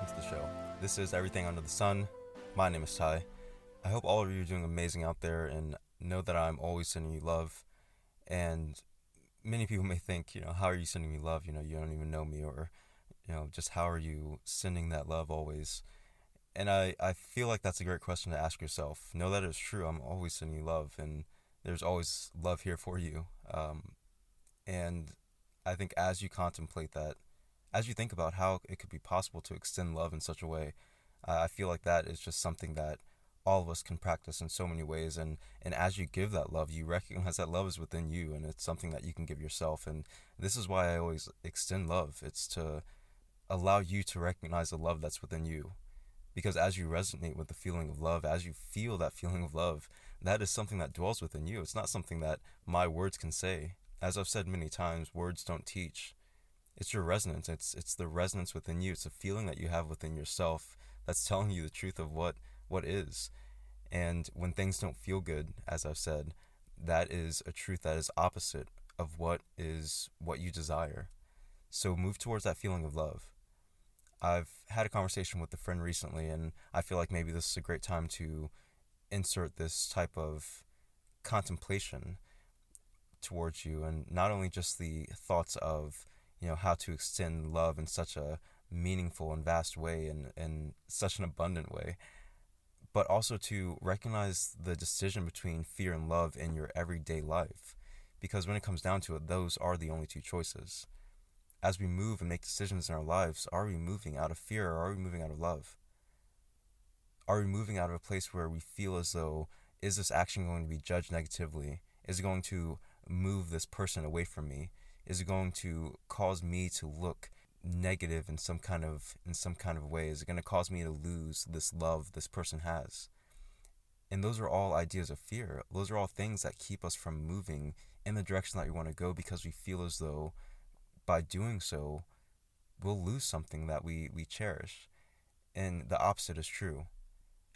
to the show. This is Everything Under the Sun. My name is Ty. I hope all of you are doing amazing out there and know that I'm always sending you love. And many people may think, how are you sending me love? You don't even know me, or, just how are you sending that love always? And I feel like that's a great question to ask yourself. Know that it's true. I'm always sending you love, and there's always love here for you. And I think as you contemplate that, as you think about how it could be possible to extend love in such a way, I feel like that is just something that all of us can practice in so many ways. And as you give that love, you recognize that love is within you, and it's something that you can give yourself. And this is why I always extend love. It's to allow you to recognize the love that's within you. Because as you resonate with the feeling of love, as you feel that feeling of love, that is something that dwells within you. It's not something that my words can say. As I've said many times, words don't teach. It's your resonance. It's the resonance within you. It's a feeling that you have within yourself that's telling you the truth of what is. And when things don't feel good, as I've said, that is a truth that is opposite of what you desire. So move towards that feeling of love. I've had a conversation with a friend recently, and I feel like maybe this is a great time to insert this type of contemplation towards you, and not only just the thoughts of how to extend love in such a meaningful and vast way, and such an abundant way, but also to recognize the decision between fear and love in your everyday life, because when it comes down to it, those are the only two choices. As we move and make decisions in our lives, are we moving out of fear, or are we moving out of love? Are we moving out of a place where we feel as though, is this action going to be judged negatively? Is it going to move this person away from me? Is it going to cause me to look negative in some kind of way? Is it going to cause me to lose this love this person has? And those are all ideas of fear. Those are all things that keep us from moving in the direction that we want to go, because we feel as though by doing so, we'll lose something that we cherish. And the opposite is true.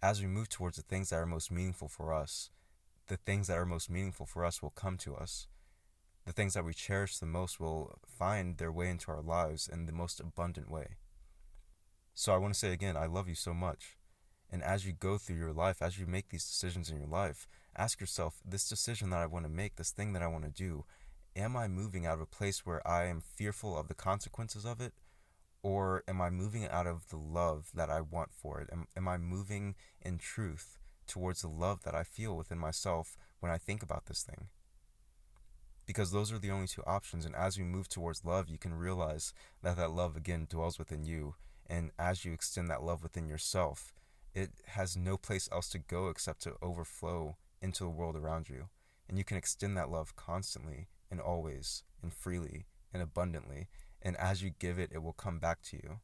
As we move towards the things that are most meaningful for us, the things that are most meaningful for us will come to us. The things that we cherish the most will find their way into our lives in the most abundant way. So I want to say again, I love you so much. And as you go through your life, as you make these decisions in your life, ask yourself, this decision that I want to make, this thing that I want to do, am I moving out of a place where I am fearful of the consequences of it? Or am I moving out of the love that I want for it? Am I moving in truth towards the love that I feel within myself when I think about this thing? Because those are the only two options. And as we move towards love, you can realize that that love again dwells within you. And as you extend that love within yourself, it has no place else to go except to overflow into the world around you. And you can extend that love constantly and always and freely and abundantly. And as you give it, it will come back to you.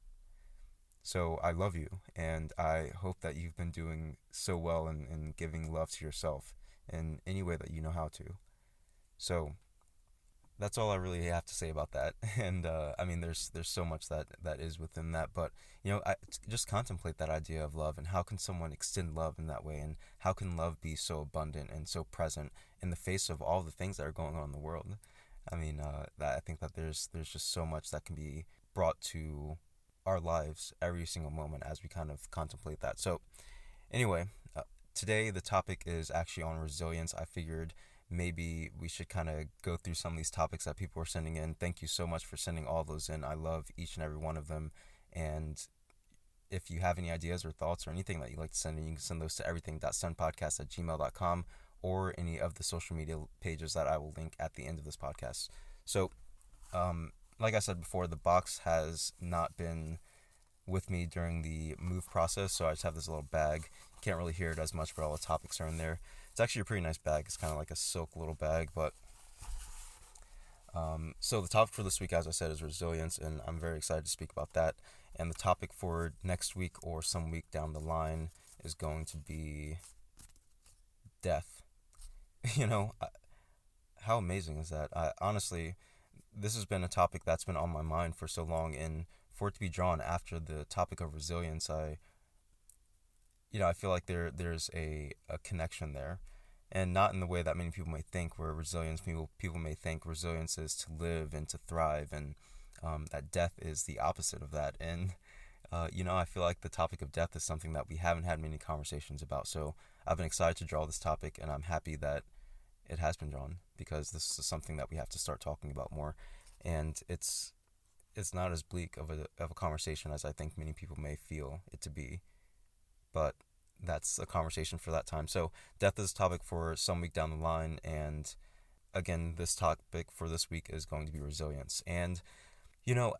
So I love you, and I hope that you've been doing so well in giving love to yourself in any way that you know how to. So that's all I really have to say about that. And I mean, there's so much that is within that, but I just contemplate that idea of love, and how can someone extend love in that way, and how can love be so abundant and so present in the face of all the things that are going on in the world. I mean, that I think that there's just so much that can be brought to our lives every single moment as we kind of contemplate that. So anyway, today the topic is actually on resilience. I figured maybe we should kind of go through some of these topics that people are sending in. Thank you so much for sending all those in. I love each and every one of them. And if you have any ideas or thoughts or anything that you'd like to send in, you can send those to everything.sunpodcast@gmail.com, or any of the social media pages that I will link at the end of this podcast. So, like I said before, the box has not been with me during the move process, so I just have this little bag. You can't really hear it as much, but all the topics are in there. It's actually a pretty nice bag. It's kind of like a silk little bag, but so the topic for this week, as I said, is resilience, and I'm very excited to speak about that. And the topic for next week or some week down the line is going to be death. How amazing is that? Honestly, this has been a topic that's been on my mind for so long, and for it to be drawn after the topic of resilience, I feel like there's a connection there, and not in the way that many people may think, where people may think resilience is to live and to thrive, and that death is the opposite of that. And I feel like the topic of death is something that we haven't had many conversations about. So I've been excited to draw this topic, and I'm happy that it has been drawn because this is something that we have to start talking about more. And it's not as bleak of a conversation as I think many people may feel it to be, but that's a conversation for that time. So death is a topic for some week down the line, and again, this topic for this week is going to be resilience. And you know,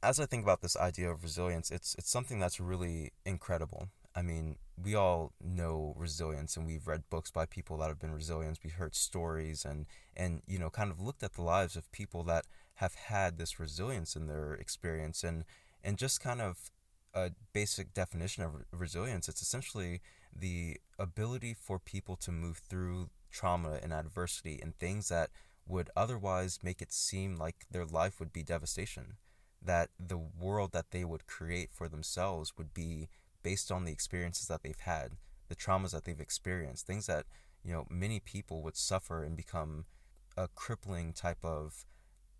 as I think about this idea of resilience, it's something that's really incredible. I mean, we all know resilience, and we've read books by people that have been resilient. We've heard stories, and kind of looked at the lives of people that have had this resilience in their experience, and just kind of a basic definition of resilience. It's essentially the ability for people to move through trauma and adversity and things that would otherwise make it seem like their life would be devastation, that the world that they would create for themselves would be based on the experiences that they've had, the traumas that they've experienced, things that, many people would suffer and become a crippling type of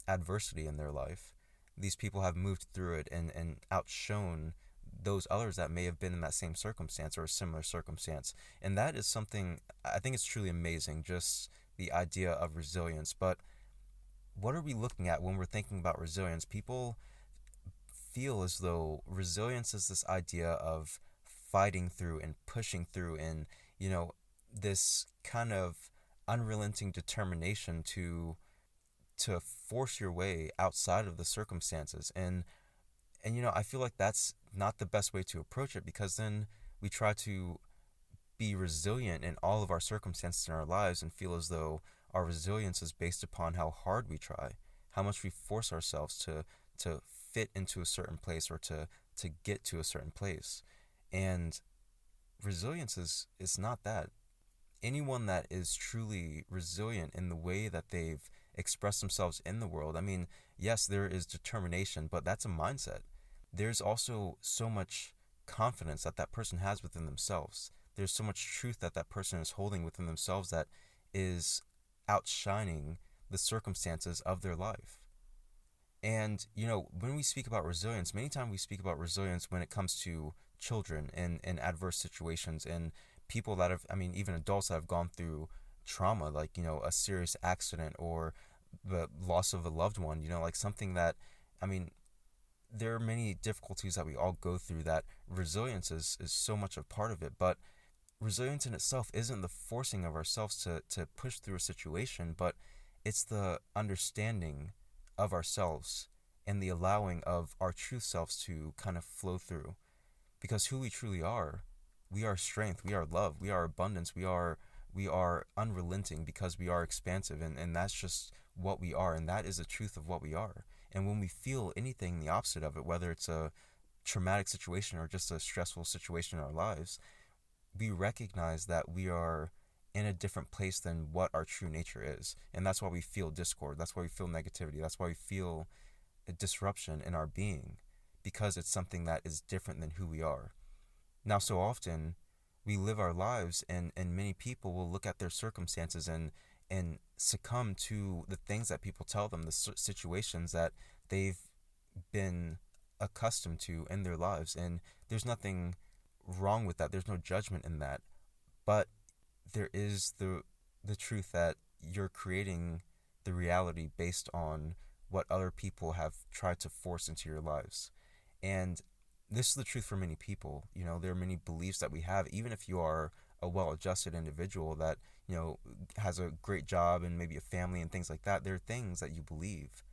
adversity in their life. These people have moved through it and outshone those others that may have been in that same circumstance or a similar circumstance. And that is something I think it's truly amazing, just the idea of resilience. But what are we looking at when we're thinking about resilience? People feel as though resilience is this idea of fighting through and pushing through and, this kind of unrelenting determination to force your way outside of the circumstances. And I feel like that's not the best way to approach it, because then we try to be resilient in all of our circumstances in our lives and feel as though our resilience is based upon how hard we try, how much we force ourselves to fit into a certain place or to get to a certain place. And resilience is not that. Anyone that is truly resilient in the way that they've expressed themselves in the world, I mean, yes, there is determination, but that's a mindset. There's also so much confidence that that person has within themselves. There's so much truth that that person is holding within themselves that is outshining the circumstances of their life. And, when we speak about resilience, many times we speak about resilience when it comes to children in adverse situations and people that have, I mean, even adults that have gone through trauma, like, a serious accident or the loss of a loved one, like something that, I mean, there are many difficulties that we all go through that resilience is so much a part of it. But resilience in itself isn't the forcing of ourselves to push through a situation, but it's the understanding of ourselves and the allowing of our true selves to kind of flow through. Because who we truly are, we are strength, we are love, we are abundance, we are unrelenting because we are expansive, and that's just what we are, and that is the truth of what we are. And when we feel anything the opposite of it, whether it's a traumatic situation or just a stressful situation in our lives, we recognize that we are in a different place than what our true nature is. And that's why we feel discord. That's why we feel negativity. That's why we feel a disruption in our being, because it's something that is different than who we are. Now, so often we live our lives, and many people will look at their circumstances and succumb to the things that people tell them, the situations that they've been accustomed to in their lives. And there's nothing wrong with that. There's no judgment in that. But there is the truth that you're creating the reality based on what other people have tried to force into your lives. And this is the truth for many people. There are many beliefs that we have, even if you are a well-adjusted individual that, has a great job and maybe a family and things like that. There are things that you believe.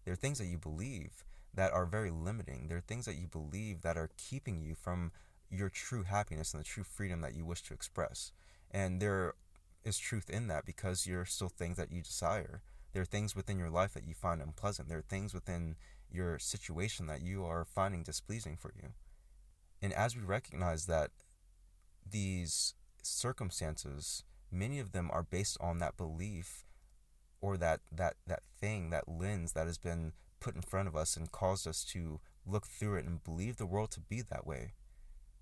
There are things that you believe that are very limiting. There are things that you believe that are keeping you from your true happiness and the true freedom that you wish to express. And there is truth in that, because there are still things that you desire. There are things within your life that you find unpleasant. There are things within your situation that you are finding displeasing for you. And as we recognize that these circumstances, many of them are based on that belief or that thing, that lens that has been put in front of us and caused us to look through it and believe the world to be that way,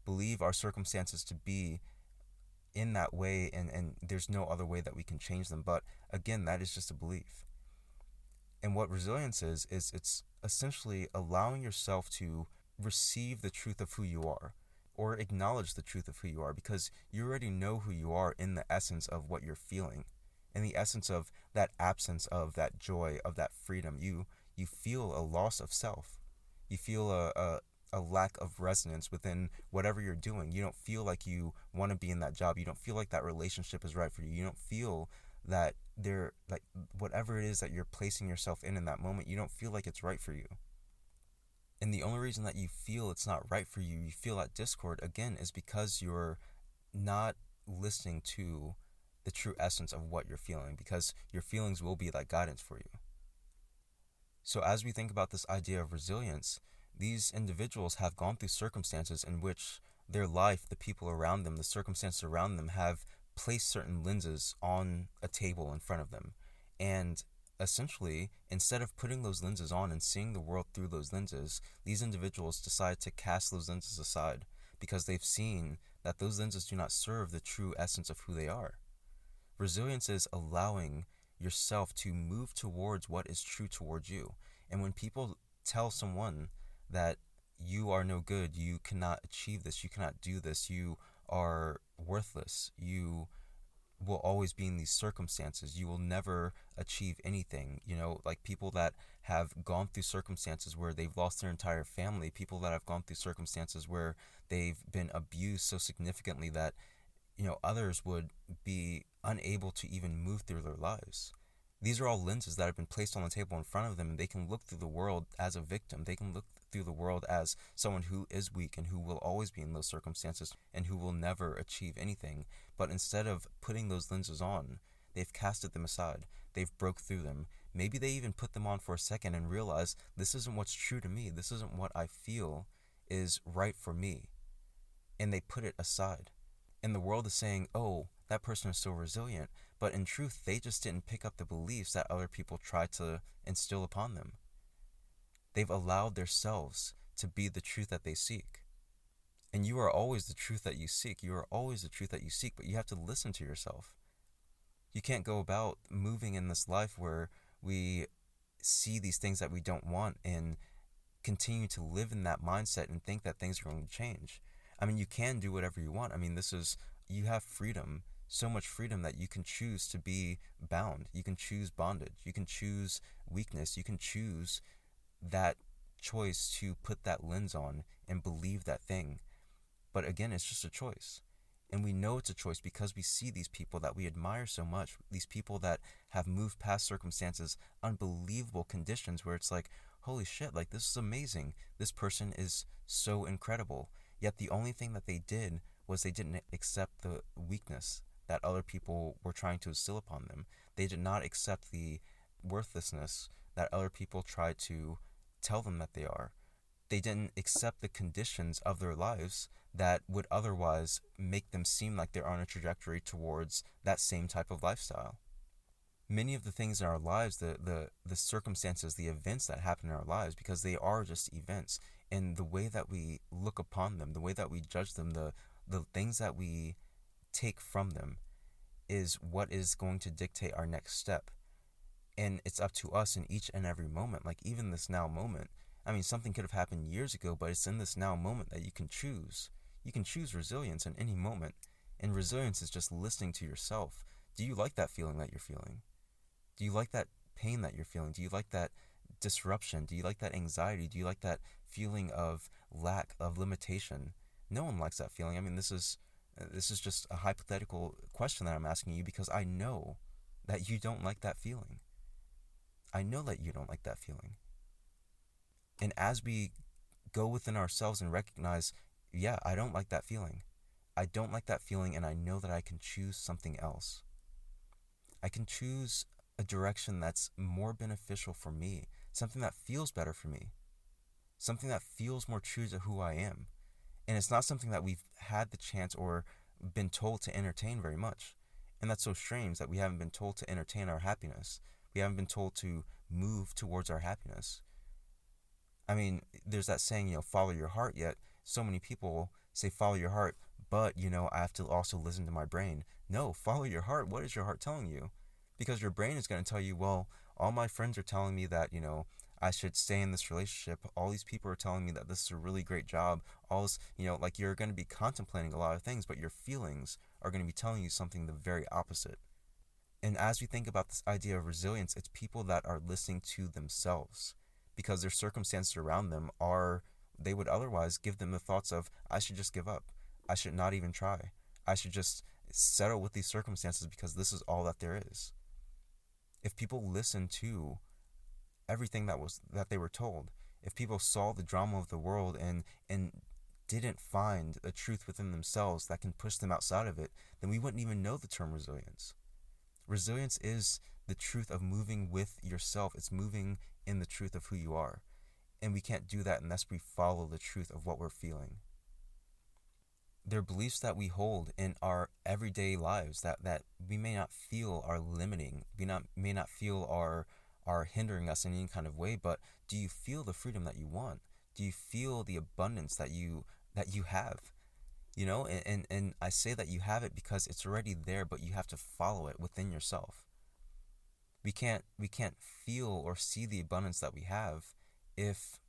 believe our circumstances to be in that way, and there's no other way that we can change them. But again, that is just a belief. And what resilience is it's essentially allowing yourself to receive the truth of who you are or acknowledge the truth of who you are, because you already know who you are in the essence of what you're feeling, in the essence of that absence of that joy, of that freedom. You feel a loss of self. You feel a lack of resonance within whatever you're doing. You don't feel like you want to be in that job. You don't feel like that relationship is right for you. You don't feel that they're like whatever it is that you're placing yourself in that moment, you don't feel like it's right for you. And the only reason that you feel it's not right for you, you feel that discord again, is because you're not listening to the true essence of what you're feeling, because your feelings will be that guidance for you. So as we think about this idea of resilience, these individuals have gone through circumstances in which their life, the people around them, the circumstances around them have placed certain lenses on a table in front of them. And essentially, instead of putting those lenses on and seeing the world through those lenses, these individuals decide to cast those lenses aside because they've seen that those lenses do not serve the true essence of who they are. Resilience is allowing yourself to move towards what is true towards you. And when people tell someone that you are no good, you cannot achieve this, you cannot do this, you are worthless, you will always be in these circumstances, you will never achieve anything, like people that have gone through circumstances where they've lost their entire family, people that have gone through circumstances where they've been abused so significantly that others would be unable to even move through their lives. These are all lenses that have been placed on the table in front of them, and they can look through the world as a victim. They can look through the world as someone who is weak and who will always be in those circumstances and who will never achieve anything. But instead of putting those lenses on, they've casted them aside. They've broke through them. Maybe they even put them on for a second and realize, this isn't what's true to me. This isn't what I feel is right for me. And they put it aside. And the world is saying, oh, that person is so resilient. But in truth, they just didn't pick up the beliefs that other people tried to instill upon them. They've allowed themselves to be the truth that they seek. And you are always the truth that you seek. You are always the truth that you seek, but you have to listen to yourself. You can't go about moving in this life where we see these things that we don't want and continue to live in that mindset and think that things are going to change. I mean, you can do whatever you want. I mean, you have freedom, so much freedom that you can choose to be bound. You can choose bondage. You can choose weakness. You can choose that choice to put that lens on and believe that thing. But again, it's just a choice. And we know it's a choice because we see these people that we admire so much, these people that have moved past circumstances, unbelievable conditions where it's like, holy shit, like this is amazing. This person is so incredible. Yet the only thing that they did was they didn't accept the weakness that other people were trying to instill upon them. They did not accept the worthlessness that other people tried to tell them that they are. They didn't accept the conditions of their lives that would otherwise make them seem like they're on a trajectory towards that same type of lifestyle. Many of the things in our lives, the circumstances, the events that happen in our lives, because they are just events, and the way that we look upon them, the way that we judge them, the things that we take from them is what is going to dictate our next step. And it's up to us in each and every moment, like even this now moment. I mean, something could have happened years ago, but it's in this now moment that you can choose. You can choose resilience in any moment. And resilience is just listening to yourself. Do you like that feeling that you're feeling? Do you like that pain that you're feeling? Do you like that disruption? Do you like that anxiety? Do you like that feeling of lack, of limitation? No one likes that feeling. I mean, this is just a hypothetical question that I'm asking you because I know that you don't like that feeling. I know that you don't like that feeling. And as we go within ourselves and recognize, yeah, I don't like that feeling. I don't like that feeling, and I know that I can choose something else. I can choose a direction that's more beneficial for me, something that feels better for me, something that feels more true to who I am. And it's not something that we've had the chance or been told to entertain very much. And that's so strange that we haven't been told to entertain our happiness. We haven't been told to move towards our happiness. I mean, there's that saying, follow your heart, yet so many people say follow your heart, but, I have to also listen to my brain. No, follow your heart. What is your heart telling you? Because your brain is going to tell you, well, all my friends are telling me that, I should stay in this relationship. All these people are telling me that this is a really great job. All this, like you're going to be contemplating a lot of things, but your feelings are going to be telling you something the very opposite. And as we think about this idea of resilience, it's people that are listening to themselves because their circumstances around them they would otherwise give them the thoughts of, I should just give up. I should not even try. I should just settle with these circumstances because this is all that there is. If people listen to everything that they were told, if people saw the drama of the world and didn't find a truth within themselves that can push them outside of it, then we wouldn't even know the term resilience. Resilience is the truth of moving with yourself. It's moving in the truth of who you are. And we can't do that unless we follow the truth of what we're feeling. There are beliefs that we hold in our everyday lives that we may not feel are limiting, may not feel are hindering us in any kind of way, but do you feel the freedom that you want? Do you feel the abundance that you have? And I say that you have it because it's already there, but you have to follow it within yourself. We can't feel or see the abundance that we have if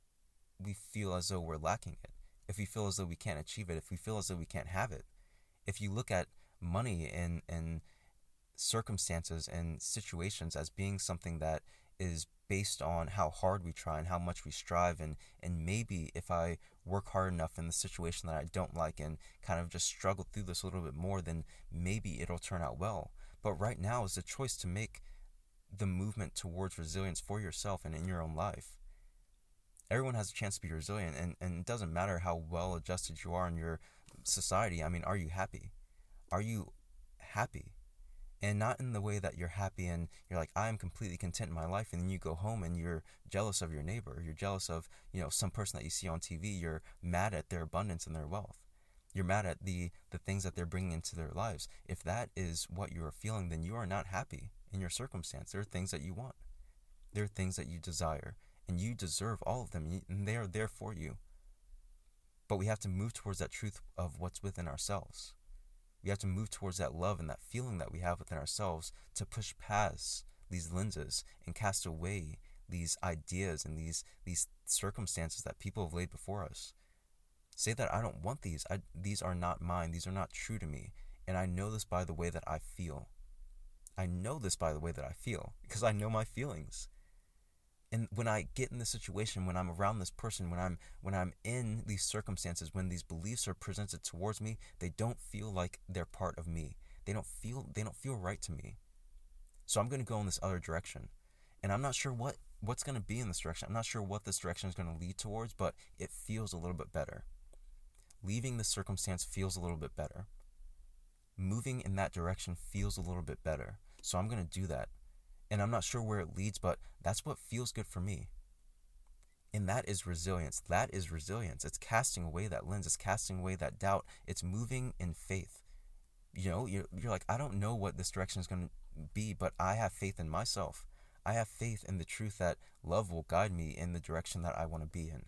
we feel as though we're lacking it, if we feel as though we can't achieve it, if we feel as though we can't have it. If you look at money and circumstances and situations as being something that is based on how hard we try and how much we strive, and maybe if I work hard enough in the situation that I don't like and kind of just struggle through this a little bit more, then maybe it'll turn out well. But right now is the choice to make the movement towards resilience for yourself and in your own life. Everyone has a chance to be resilient, and it doesn't matter how well adjusted you are in your society. I mean, are you happy? Are you happy? And not in the way that you're happy and you're like, I am completely content in my life, and then you go home and you're jealous of your neighbor. You're jealous of, some person that you see on TV. You're mad at their abundance and their wealth. You're mad at the things that they're bringing into their lives. If that is what you are feeling, then you are not happy in your circumstance. There are things that you want. There are things that you desire, and you deserve all of them, and they are there for you. But we have to move towards that truth of what's within ourselves. We have to move towards that love and that feeling that we have within ourselves to push past these lenses and cast away these ideas and these circumstances that people have laid before us. Say that I don't want these. These are not mine. These are not true to me. And I know this by the way that I feel. I know this by the way that I feel because I know my feelings. And when I get in this situation, when I'm around this person, when I'm in these circumstances, when these beliefs are presented towards me, they don't feel like they're part of me. They don't feel right to me. So I'm going to go in this other direction. And I'm not sure what's going to be in this direction. I'm not sure what this direction is going to lead towards, but it feels a little bit better. Leaving the circumstance feels a little bit better. Moving in that direction feels a little bit better. So I'm going to do that. And I'm not sure where it leads, but that's what feels good for me. And that is resilience. That is resilience. It's casting away that lens. It's casting away that doubt. It's moving in faith. You're like, I don't know what this direction is going to be, but I have faith in myself. I have faith in the truth that love will guide me in the direction that I want to be in.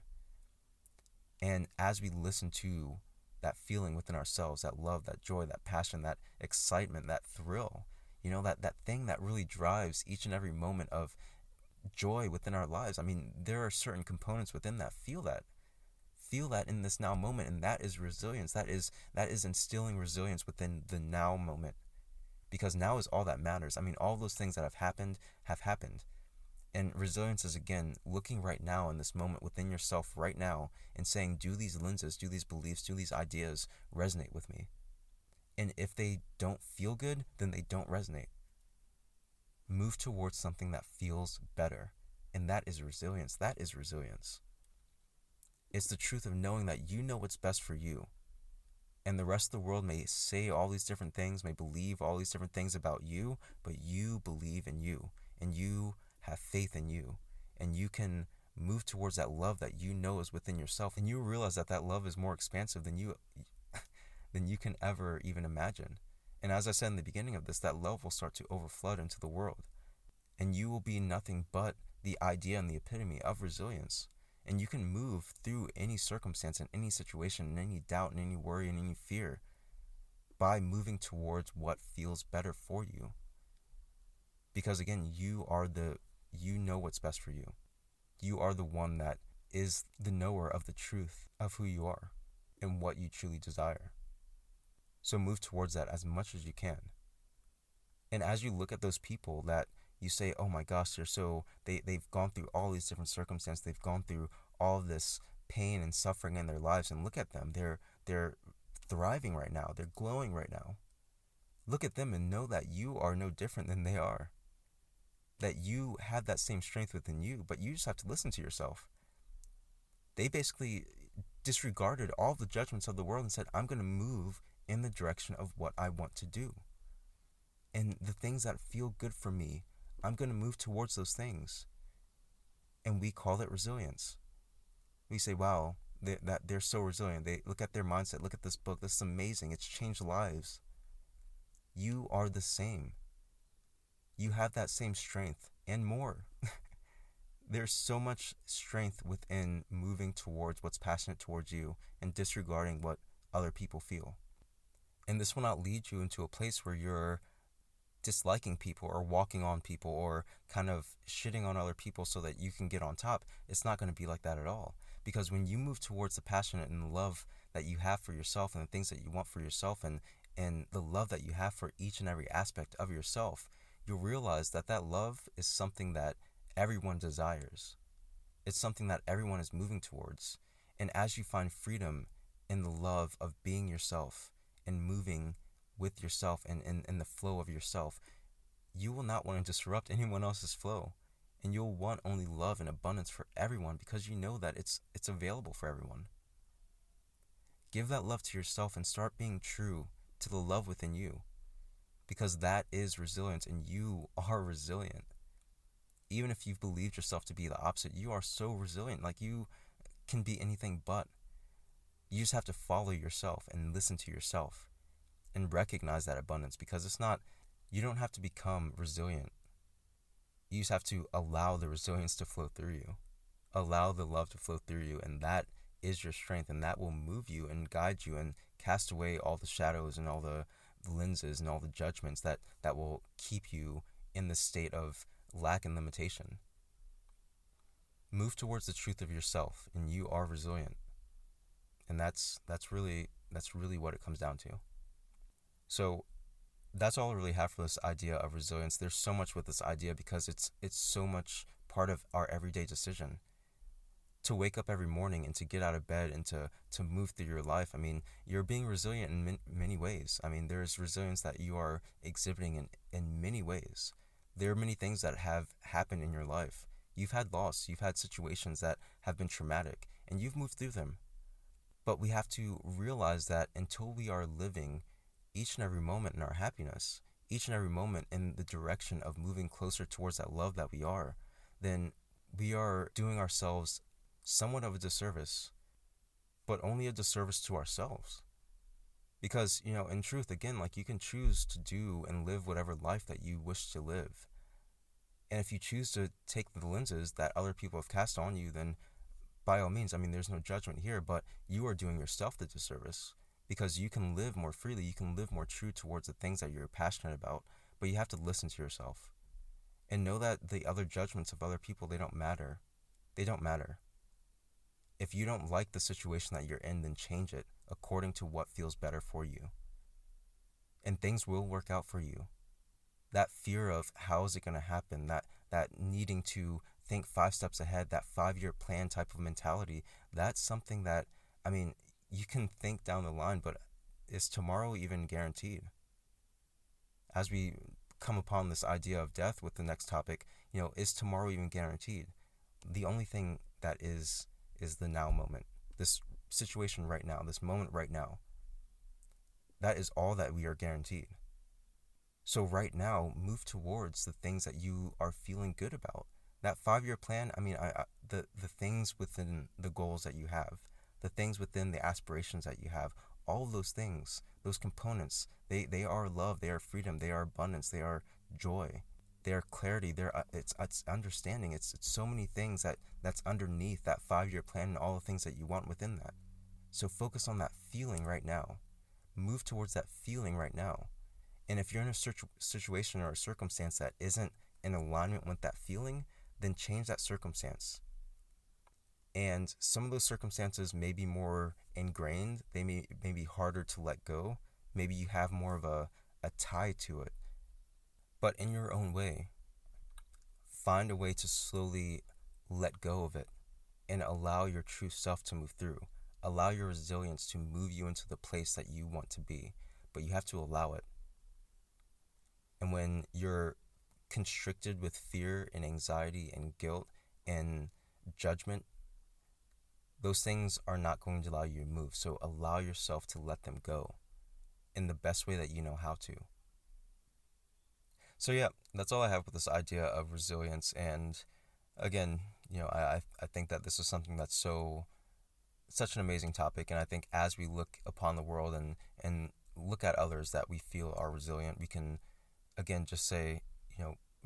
And as we listen to that feeling within ourselves, that love, that joy, that passion, that excitement, that thrill, that thing that really drives each and every moment of joy within our lives. I mean, there are certain components within that. Feel that in this now moment, and that is resilience. That is instilling resilience within the now moment, because now is all that matters. I mean, all those things that have happened, and resilience is, again, looking right now in this moment within yourself right now and saying, do these lenses, do these beliefs, do these ideas resonate with me? And if they don't feel good, then they don't resonate. Move towards something that feels better. And that is resilience. That is resilience. It's the truth of knowing that you know what's best for you. And the rest of the world may say all these different things, may believe all these different things about you, but you believe in you. And you have faith in you. And you can move towards that love that you know is within yourself. And you realize that love is more expansive than you can ever even imagine. And as I said in the beginning of this, that love will start to overflood into the world. And you will be nothing but the idea and the epitome of resilience. And you can move through any circumstance and any situation and any doubt and any worry and any fear by moving towards what feels better for you. Because again, you know what's best for you. You are the one that is the knower of the truth of who you are and what you truly desire. So move towards that as much as you can. And as you look at those people that you say, oh my gosh, they've gone through all these different circumstances, they've gone through all this pain and suffering in their lives, and look at them, they're thriving right now, they're glowing right now. Look at them and know that you are no different than they are. That you have that same strength within you, but you just have to listen to yourself. They basically disregarded all the judgments of the world and said, I'm going to move in the direction of what I want to do. And the things that feel good for me, I'm going to move towards those things. And we call it resilience. We say, wow, they're so resilient. They look at their mindset, look at this book. This is amazing. It's changed lives. You are the same. You have that same strength and more. There's so much strength within moving towards what's passionate towards you and disregarding what other people feel. And this will not lead you into a place where you're disliking people or walking on people or kind of shitting on other people so that you can get on top. It's not going to be like that at all. Because when you move towards the passion and the love that you have for yourself and the things that you want for yourself and the love that you have for each and every aspect of yourself, you'll realize that that love is something that everyone desires. It's something that everyone is moving towards. And as you find freedom in the love of being yourself and moving with yourself and in the flow of yourself, you will not want to disrupt anyone else's flow. And you'll want only love and abundance for everyone because you know that it's available for everyone. Give that love to yourself and start being true to the love within you, because that is resilience and you are resilient. Even if you've believed yourself to be the opposite, you are so resilient. Like, you can be anything but. You just have to follow yourself and listen to yourself and recognize that abundance, because you don't have to become resilient. You just have to allow the resilience to flow through you. Allow the love to flow through you, and that is your strength, and that will move you and guide you and cast away all the shadows and all the lenses and all the judgments that will keep you in the state of lack and limitation. Move towards the truth of yourself, and you are resilient. And that's really what it comes down to. So that's all I really have for this idea of resilience. There's so much with this idea because it's so much part of our everyday decision. To wake up every morning and to get out of bed and to move through your life. I mean, you're being resilient in many ways. I mean, there's resilience that you are exhibiting in many ways. There are many things that have happened in your life. You've had loss, you've had situations that have been traumatic, and you've moved through them. But we have to realize that until we are living each and every moment in our happiness, each and every moment in the direction of moving closer towards that love that we are, then we are doing ourselves somewhat of a disservice, but only a disservice to ourselves. Because, in truth, again, like, you can choose to do and live whatever life that you wish to live. And if you choose to take the lenses that other people have cast on you, then by all means, I mean, there's no judgment here, but you are doing yourself the disservice, because you can live more freely, you can live more true towards the things that you're passionate about, but you have to listen to yourself. And know that the other judgments of other people, they don't matter. They don't matter. If you don't like the situation that you're in, then change it according to what feels better for you. And things will work out for you. That fear of how is it going to happen, that needing to think 5 steps ahead, that 5-year plan type of mentality, that's something that, I mean, you can think down the line, but is tomorrow even guaranteed? As we come upon this idea of death with the next topic, is tomorrow even guaranteed? The only thing that is the now moment, this situation right now, this moment right now. That is all that we are guaranteed. So right now, move towards the things that you are feeling good about. That 5-year plan, I mean, the things within the goals that you have, the things within the aspirations that you have, all of those things, those components, they are love, they are freedom, they are abundance, they are joy, they are clarity, it's understanding. It's so many things that's underneath that 5-year plan and all the things that you want within that. So focus on that feeling right now. Move towards that feeling right now. And if you're in a situation or a circumstance that isn't in alignment with that feeling, then change that circumstance. And some of those circumstances may be more ingrained. They may be harder to let go. Maybe you have more of a tie to it. But in your own way, find a way to slowly let go of it and allow your true self to move through. Allow your resilience to move you into the place that you want to be, but you have to allow it. And when you're constricted with fear and anxiety and guilt and judgment, those things are not going to allow you to move. So allow yourself to let them go in the best way that you know how to. So yeah, that's all I have with this idea of resilience. And again, I think that this is something that's such an amazing topic. And I think as we look upon the world and look at others that we feel are resilient, we can again just say,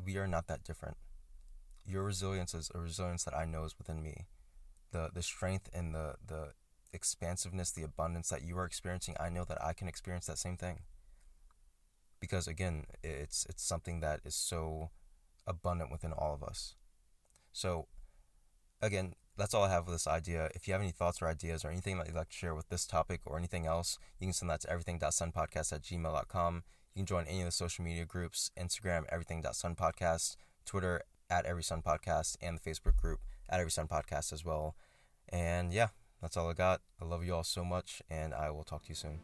we are not that different. Your resilience is a resilience that I know is within me. The strength and the expansiveness, the abundance that you are experiencing, I know that I can experience that same thing. Because again, it's something that is so abundant within all of us. So again, that's all I have with this idea. If you have any thoughts or ideas or anything that you'd like to share with this topic or anything else, you can send that to everything.sunpodcast@gmail.com. You can join any of the social media groups: Instagram, everything.sunpodcast, Twitter, @everysunpodcast, and the Facebook group, @everysunpodcast as well. And yeah, that's all I got. I love you all so much, and I will talk to you soon.